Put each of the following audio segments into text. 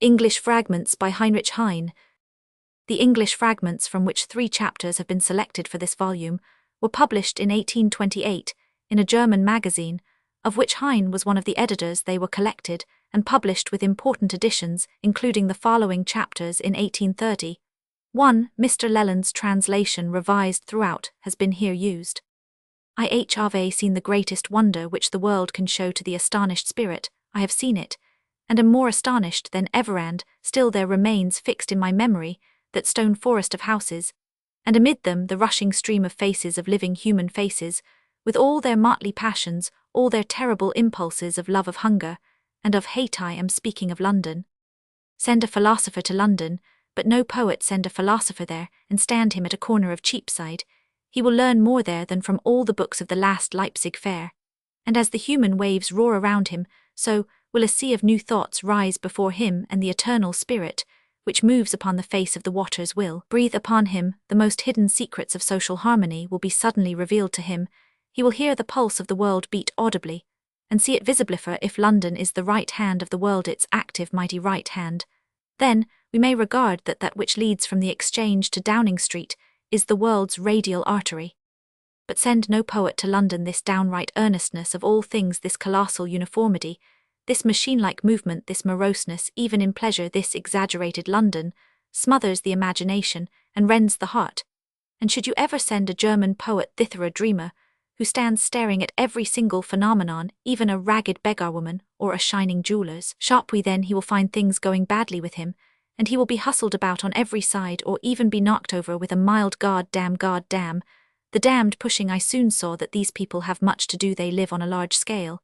English Fragments by Heinrich Heine. The English fragments, from which 3 chapters have been selected for this volume, were published in 1828 in a German magazine, of which Heine was one of the editors. They were collected and published with important additions, including the following chapters in 1830. 1. Mr. Leland's translation, revised throughout, has been here used. I have seen the greatest wonder which the world can show to the astonished spirit. I have seen it, and am more astonished than ever, and still there remains fixed in my memory that stone forest of houses, and amid them the rushing stream of faces, of living human faces, with all their motley passions, all their terrible impulses of love, of hunger, and of hate. I am speaking of London. Send a philosopher to London, but no poet. Send a philosopher there, and stand him at a corner of Cheapside. He will learn more there than from all the books of the last Leipzig fair. And as the human waves roar around him, so will a sea of new thoughts rise before him, and the eternal spirit, which moves upon the face of the waters, will breathe upon him. The most hidden secrets of social harmony will be suddenly revealed to him. He will hear the pulse of the world beat audibly, and see it visibly. For if London is the right hand of the world, its active mighty right hand, then we may regard that which leads from the Exchange to Downing Street is the world's radial artery. But send no poet to London. This downright earnestness of all things, this colossal uniformity, this machine-like movement, this moroseness, even in pleasure, this exaggerated London, smothers the imagination and rends the heart. And should you ever send a German poet thither, a dreamer, who stands staring at every single phenomenon, even a ragged beggar-woman or a shining jeweler's shop, then he will find things going badly with him, and he will be hustled about on every side, or even be knocked over with a mild God damn, the damned pushing. I soon saw that these people have much to do. They live on a large scale,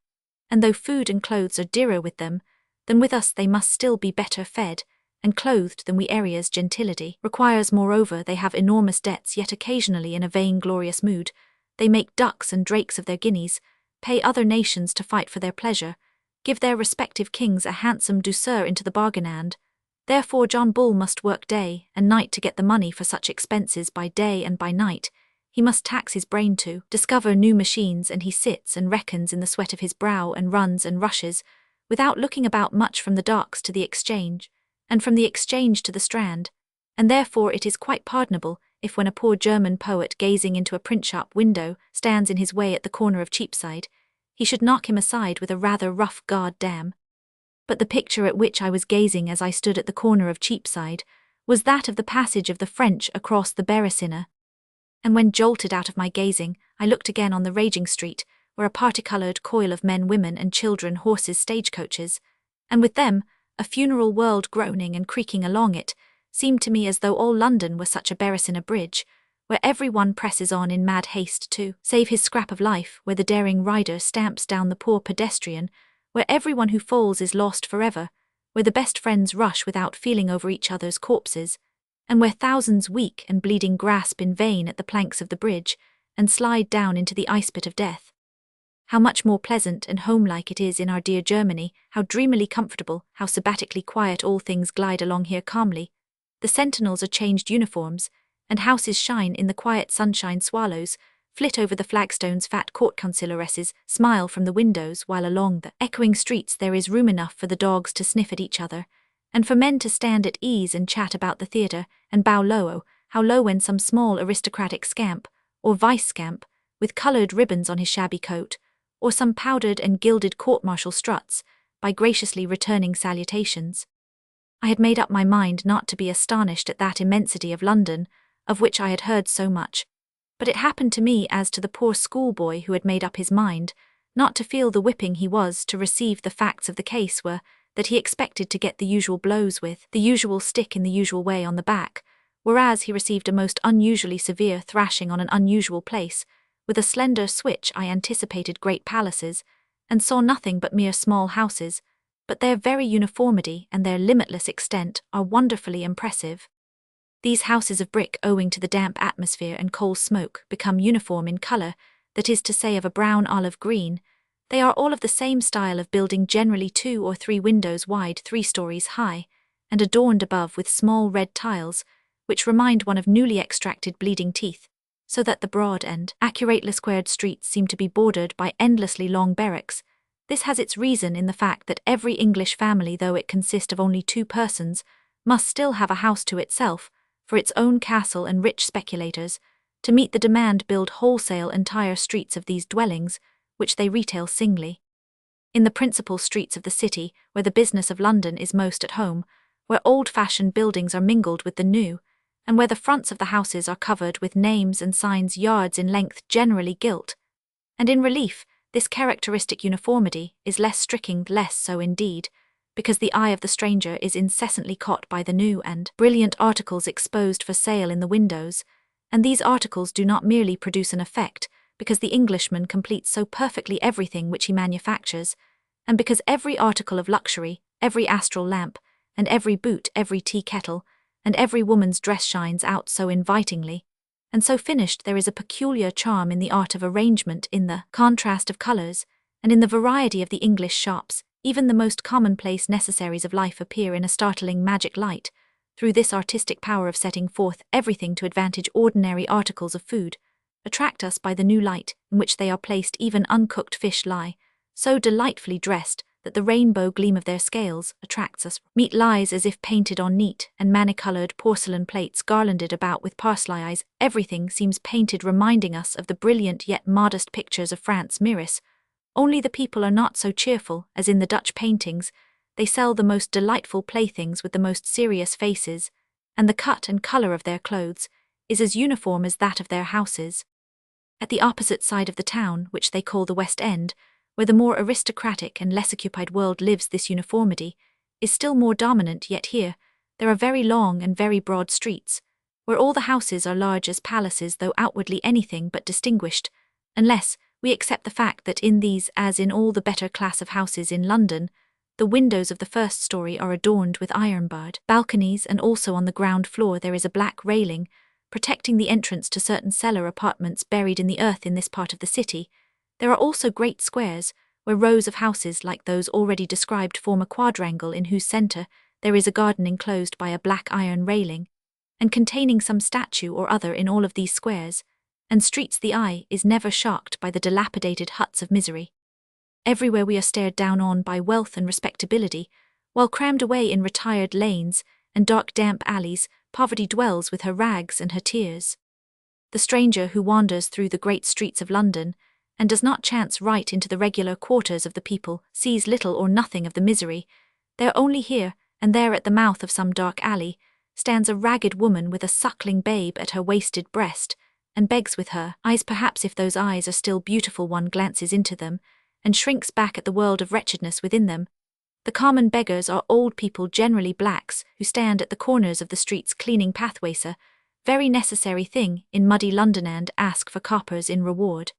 and though food and clothes are dearer with them than with us, they must still be better fed and clothed than we. Areas gentility requires. Moreover, they have enormous debts, yet occasionally in a vain-glorious mood they make ducks and drakes of their guineas, pay other nations to fight for their pleasure, give their respective kings a handsome douceur into the bargain, and therefore John Bull must work day and night to get the money for such expenses. By day and by night he must tax his brain to discover new machines, and he sits and reckons in the sweat of his brow, and runs and rushes, without looking about much, from the docks to the Exchange, and from the Exchange to the Strand, and therefore it is quite pardonable if, when a poor German poet gazing into a print-shop window stands in his way at the corner of Cheapside, he should knock him aside with a rather rough God damn. But the picture at which I was gazing as I stood at the corner of Cheapside was that of the passage of the French across the Beresina. And when jolted out of my gazing, I looked again on the raging street, where a parti-coloured coil of men, women and children, horses, stagecoaches, and with them a funeral world groaning and creaking along it, seemed to me as though all London were such a Beresina bridge, where every one presses on in mad haste to save his scrap of life, where the daring rider stamps down the poor pedestrian, where everyone who falls is lost forever, where the best friends rush without feeling over each other's corpses, and where thousands weak and bleeding grasp in vain at the planks of the bridge, and slide down into the ice pit of death. How much more pleasant and homelike it is in our dear Germany, how dreamily comfortable, how sabbatically quiet all things glide along here calmly. The sentinels are changed uniforms, and houses shine in the quiet sunshine. Swallows flit over the flagstones, fat court counciloresses smile from the windows, while along the echoing streets there is room enough for the dogs to sniff at each other, and for men to stand at ease and chat about the theatre, and bow low, how low, when some small aristocratic scamp, or vice-scamp, with coloured ribbons on his shabby coat, or some powdered and gilded court-martial struts, by graciously returning salutations. I had made up my mind not to be astonished at that immensity of London, of which I had heard so much, but it happened to me as to the poor schoolboy who had made up his mind not to feel the whipping he was to receive. The facts of the case were that he expected to get the usual blows with the usual stick in the usual way on the back, whereas he received a most unusually severe thrashing on an unusual place. With a slender switch I anticipated great palaces, and saw nothing but mere small houses, but their very uniformity and their limitless extent are wonderfully impressive. These houses of brick, owing to the damp atmosphere and coal smoke, become uniform in colour, that is to say, of a brown olive green. They are all of the same style of building, generally 2 or 3 windows wide, 3 stories high, and adorned above with small red tiles, which remind one of newly extracted bleeding teeth, so that the broad and accurately squared streets seem to be bordered by endlessly long barracks, This has its reason in the fact that every English family, though it consist of only 2 persons, must still have a house to itself, for its own castle and rich speculators, to meet the demand build wholesale entire streets of these dwellings, which they retail singly. In the principal streets of the city, where the business of London is most at home, where old-fashioned buildings are mingled with the new, and where the fronts of the houses are covered with names and signs yards in length generally gilt, and in relief, this characteristic uniformity is less striking, less so indeed, because the eye of the stranger is incessantly caught by the new and brilliant articles exposed for sale in the windows, and these articles do not merely produce an effect, because the Englishman completes so perfectly everything which he manufactures, and because every article of luxury, every astral lamp, and every boot, every tea kettle, and every woman's dress shines out so invitingly, and so finished there is a peculiar charm in the art of arrangement, in the contrast of colours, and in the variety of the English shops. Even the most commonplace necessaries of life appear in a startling magic light, through this artistic power of setting forth everything to advantage. Ordinary articles of food attract us by the new light in which they are placed. Even uncooked fish lie so delightfully dressed that the rainbow gleam of their scales attracts us. Meat lies as if painted on neat and many-coloured porcelain plates garlanded about with parsley eyes. Everything seems painted, reminding us of the brilliant yet modest pictures of Franz Miris. Only the people are not so cheerful as in the Dutch paintings. They sell the most delightful playthings with the most serious faces, and the cut and colour of their clothes is as uniform as that of their houses. At the opposite side of the town, which they call the West End, where the more aristocratic and less occupied world lives, this uniformity is still more dominant. Yet here there are very long and very broad streets, where all the houses are large as palaces, though outwardly anything but distinguished, unless we accept the fact that in these, as in all the better class of houses in London, the windows of the first story are adorned with iron-barred balconies, and also on the ground floor there is a black railing protecting the entrance to certain cellar apartments buried in the earth. In this part of the city there are also great squares, where rows of houses like those already described form a quadrangle, in whose centre there is a garden enclosed by a black iron railing, and containing some statue or other in all of these squares and streets. The eye is never shocked by the dilapidated huts of misery. Everywhere we are stared down on by wealth and respectability, while crammed away in retired lanes and dark damp alleys, poverty dwells with her rags and her tears. The stranger who wanders through the great streets of London and does not chance right into the regular quarters of the people sees little or nothing of the misery. There only here and there at the mouth of some dark alley stands a ragged woman with a suckling babe at her wasted breast, and begs with her eyes. Perhaps if those eyes are still beautiful, one glances into them and shrinks back at the world of wretchedness within them. The common beggars are old people, generally blacks, who stand at the corners of the streets cleaning pathways, a very necessary thing in muddy London, and ask for coppers in reward.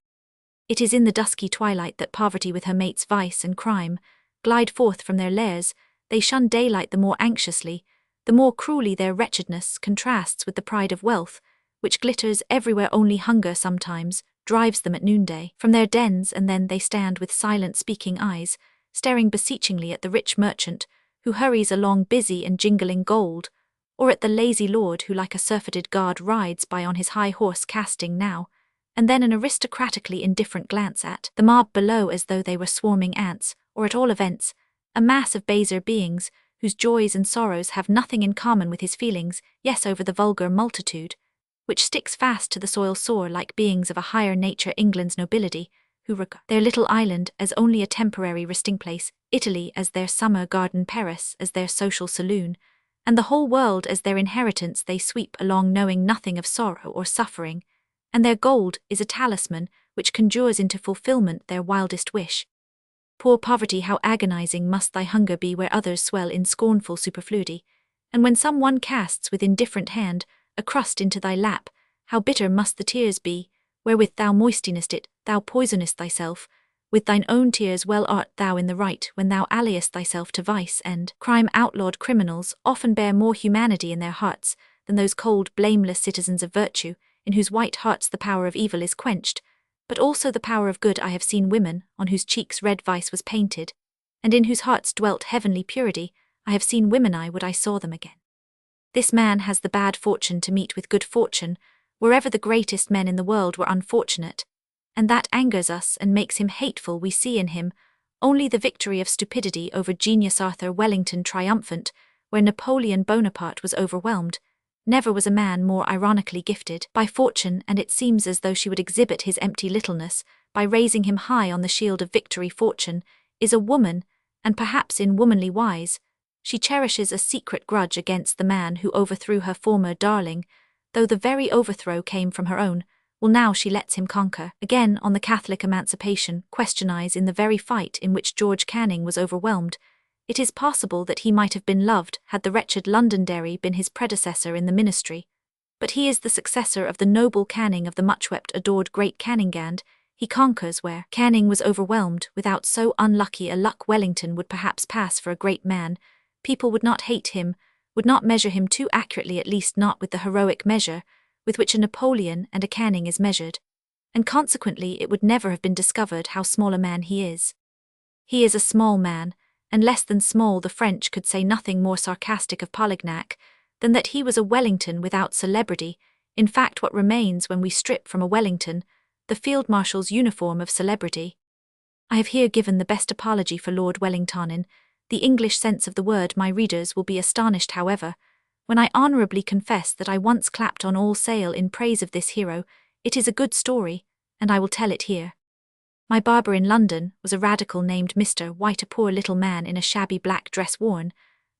It is in the dusky twilight that poverty with her mates vice and crime glide forth from their lairs. They shun daylight the more anxiously, the more cruelly their wretchedness contrasts with the pride of wealth, which glitters everywhere. Only hunger sometimes drives them at noonday from their dens, and then they stand with silent speaking eyes, staring beseechingly at the rich merchant who hurries along busy and jingling gold, or at the lazy lord who like a surfeited guard rides by on his high horse, casting now and then an aristocratically indifferent glance at the mob below, as though they were swarming ants, or at all events a mass of baser beings whose joys and sorrows have nothing in common with his feelings. Yes, over the vulgar multitude, which sticks fast to the soil sore like beings of a higher nature, England's nobility, who regard their little island as only a temporary resting place, Italy as their summer garden, Paris as their social saloon, and the whole world as their inheritance. They sweep along knowing nothing of sorrow or suffering, and their gold is a talisman which conjures into fulfillment their wildest wish. Poor poverty, how agonizing must thy hunger be where others swell in scornful superfluity, and when some one casts with indifferent hand a crust into thy lap, how bitter must the tears be, wherewith thou moistenest it. Thou poisonest thyself with thine own tears. Well art thou in the right when thou alliest thyself to vice and crime. Outlawed criminals often bear more humanity in their hearts than those cold, blameless citizens of virtue, in whose white hearts the power of evil is quenched, but also the power of good. I have seen women on whose cheeks red vice was painted, and in whose hearts dwelt heavenly purity. I have seen women I would I saw them again. This man has the bad fortune to meet with good fortune, wherever the greatest men in the world were unfortunate, and that angers us and makes him hateful. We see in him Only the victory of stupidity over genius, Arthur Wellington triumphant, where Napoleon Bonaparte was overwhelmed. Never was a man more ironically gifted by fortune, and it seems as though she would exhibit his empty littleness by raising him high on the shield of victory. Fortune is a woman, and perhaps in womanly wise, she cherishes a secret grudge against the man who overthrew her former darling, though the very overthrow came from her own. Well, now she lets him conquer. Again, on the Catholic emancipation, questionize in the very fight in which George Canning was overwhelmed. It is possible that he might have been loved had the wretched Londonderry been his predecessor in the ministry. But he is the successor of the noble Canning of the much-wept adored great Canningand. He conquers where Canning was overwhelmed. Without so unlucky a luck, Wellington would perhaps pass for a great man. People would not hate him, would not measure him too accurately, at least not with the heroic measure with which a Napoleon and a Canning is measured, and consequently it would never have been discovered how small a man he is. He is a small man, and less than small. The French could say nothing more sarcastic of Polignac than that he was a Wellington without celebrity. In fact, what remains when we strip from a Wellington the field marshal's uniform of celebrity? I have here given the best apology for Lord Wellington in the English sense of the word. My readers will be astonished, however, when I honourably confess that I once clapped on all sail in praise of this hero. It is a good story, and I will tell it here. My barber in London was a radical named Mr. White, a poor little man in a shabby black dress worn,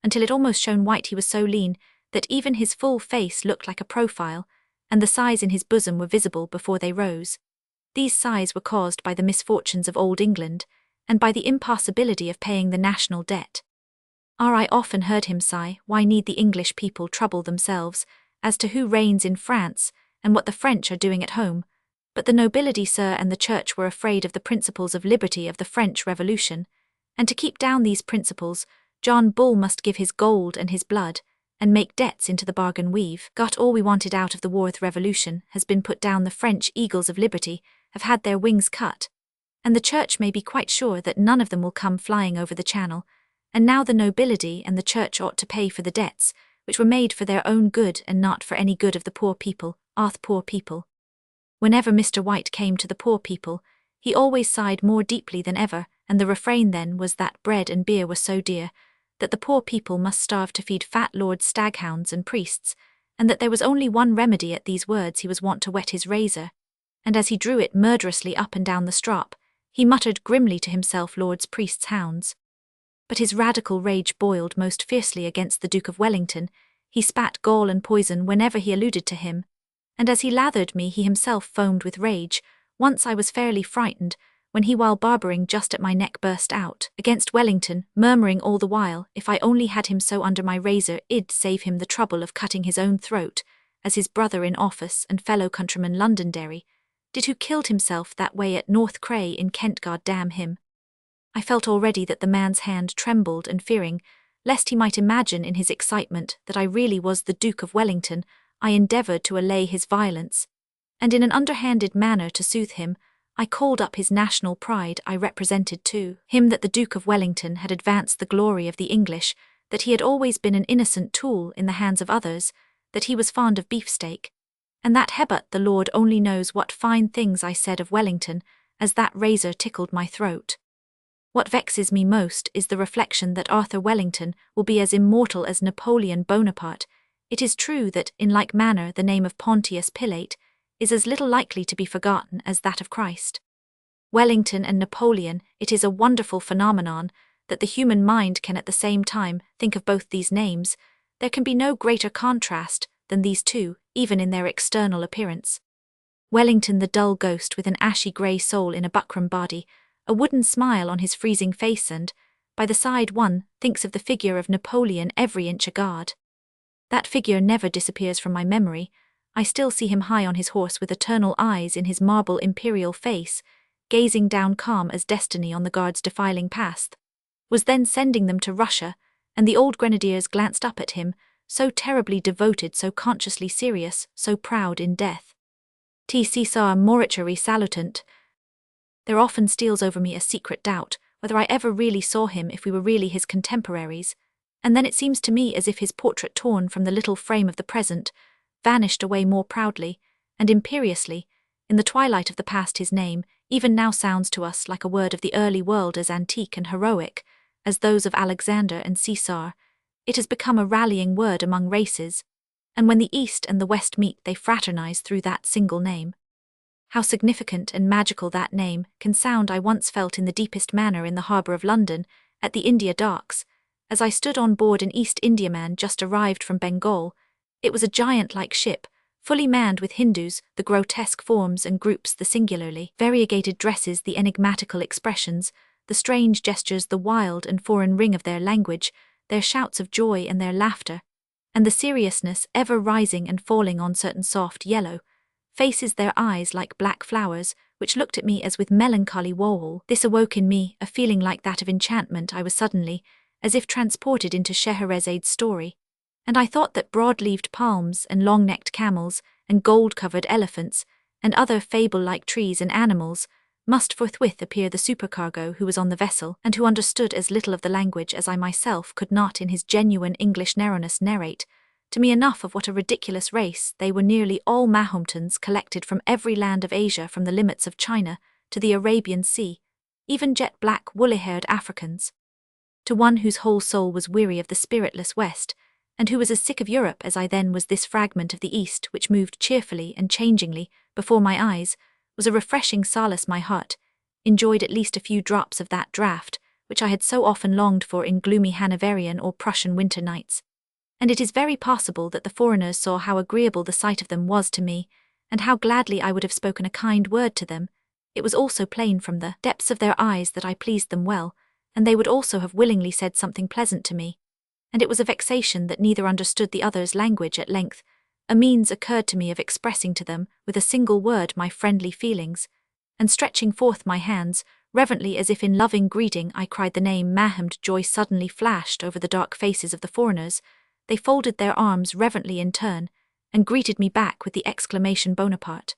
until it almost shone white. He was so lean that even his full face looked like a profile, and the sighs in his bosom were visible before they rose. These sighs were caused by the misfortunes of old England, and by the impossibility of paying the national debt. I often heard him sigh, why need the English people trouble themselves as to who reigns in France, and what the French are doing at home? But the nobility, sir, and the church were afraid of the principles of liberty of the French Revolution, and to keep down these principles, John Bull must give his gold and his blood, and make debts into the bargain. We've got all we wanted out of the war. The revolution has been put down. The French eagles of liberty have had their wings cut, and the church may be quite sure that none of them will come flying over the channel. And now the nobility and the church ought to pay for the debts, which were made for their own good and not for any good of the poor people. Poor people. Whenever Mr. White came to the poor people, he always sighed more deeply than ever, and the refrain then was that bread and beer were so dear, that the poor people must starve to feed fat lords, staghounds, and priests, and that there was only one remedy. At these words he was wont to whet his razor, and as he drew it murderously up and down the strop, he muttered grimly to himself, lords, priests, hounds. But his radical rage boiled most fiercely against the Duke of Wellington. He spat gall and poison whenever he alluded to him, and as he lathered me he himself foamed with rage. Once I was fairly frightened, when he, while barbering just at my neck, burst out against Wellington, murmuring all the while, if I only had him so under my razor, it'd save him the trouble of cutting his own throat, as his brother in office and fellow countryman Londonderry did, who killed himself that way at North Cray in Kent. God damn him. I felt already that the man's hand trembled, and fearing lest he might imagine in his excitement that I really was the Duke of Wellington, I endeavoured to allay his violence, and in an underhanded manner to soothe him, I called up his national pride. I represented to him that the Duke of Wellington had advanced the glory of the English, that he had always been an innocent tool in the hands of others, that he was fond of beefsteak, and that Hebat the Lord only knows what fine things I said of Wellington, as that razor tickled my throat. What vexes me most is the reflection that Arthur Wellington will be as immortal as Napoleon Bonaparte. It is true that, in like manner, the name of Pontius Pilate is as little likely to be forgotten as that of Christ. Wellington and Napoleon, it is a wonderful phenomenon that the human mind can at the same time think of both these names. There can be no greater contrast than these two, even in their external appearance. Wellington, the dull ghost with an ashy grey soul in a buckram body, a wooden smile on his freezing face, and, by the side, one thinks of the figure of Napoleon every inch a guard. That figure never disappears from my memory. I still see him high on his horse with eternal eyes in his marble imperial face, gazing down calm as destiny on the guards defiling past, was then sending them to Russia, and the old grenadiers glanced up at him, so terribly devoted, so consciously serious, so proud in death. T. Caesar mortuary salutant. There often steals over me a secret doubt whether I ever really saw him, if we were really his contemporaries, and then it seems to me as if his portrait, torn from the little frame of the present, vanished away more proudly and imperiously, In the twilight of the past his name even now sounds to us like a word of the early world, as antique and heroic as those of Alexander and Caesar. It has become a rallying word among races, and when the East and the West meet they fraternize through that single name. How significant and magical that name can sound I once felt in the deepest manner in the harbour of London, at the India Docks, as I stood on board an East Indiaman just arrived from Bengal. It was a giant-like ship, fully manned with Hindus, the grotesque forms and groups, the singularly variegated dresses, the enigmatical expressions, the strange gestures, the wild and foreign ring of their language, their shouts of joy and their laughter, and the seriousness ever rising and falling on certain soft yellow faces, their eyes like black flowers, which looked at me as with melancholy woe. This awoke in me a feeling like that of enchantment. I was suddenly, as if transported into Scheherazade's story, and I thought that broad-leaved palms and long-necked camels and gold-covered elephants and other fable-like trees and animals must forthwith appear the supercargo who was on the vessel, and who understood as little of the language as I myself could not in his genuine English narrowness narrate to me enough of what a ridiculous race they were, nearly all Mahomtans collected from every land of Asia, from the limits of China to the Arabian Sea, even jet-black woolly-haired Africans. To one whose whole soul was weary of the spiritless West, and who was as sick of Europe as I then was, this fragment of the East, which moved cheerfully and changingly before my eyes, was a refreshing solace. My heart enjoyed at least a few drops of that draught which I had so often longed for in gloomy Hanoverian or Prussian winter nights. And it is very possible that the foreigners saw how agreeable the sight of them was to me, and how gladly I would have spoken a kind word to them. It was also plain from the depths of their eyes that I pleased them well, and they would also have willingly said something pleasant to me. And it was a vexation that neither understood the other's language. At length, a means occurred to me of expressing to them, with a single word, my friendly feelings, and stretching forth my hands, reverently as if in loving greeting, I cried the name Mahomed. Joy suddenly flashed over the dark faces of the foreigners. They folded their arms reverently in turn, and greeted me back with the exclamation Bonaparte.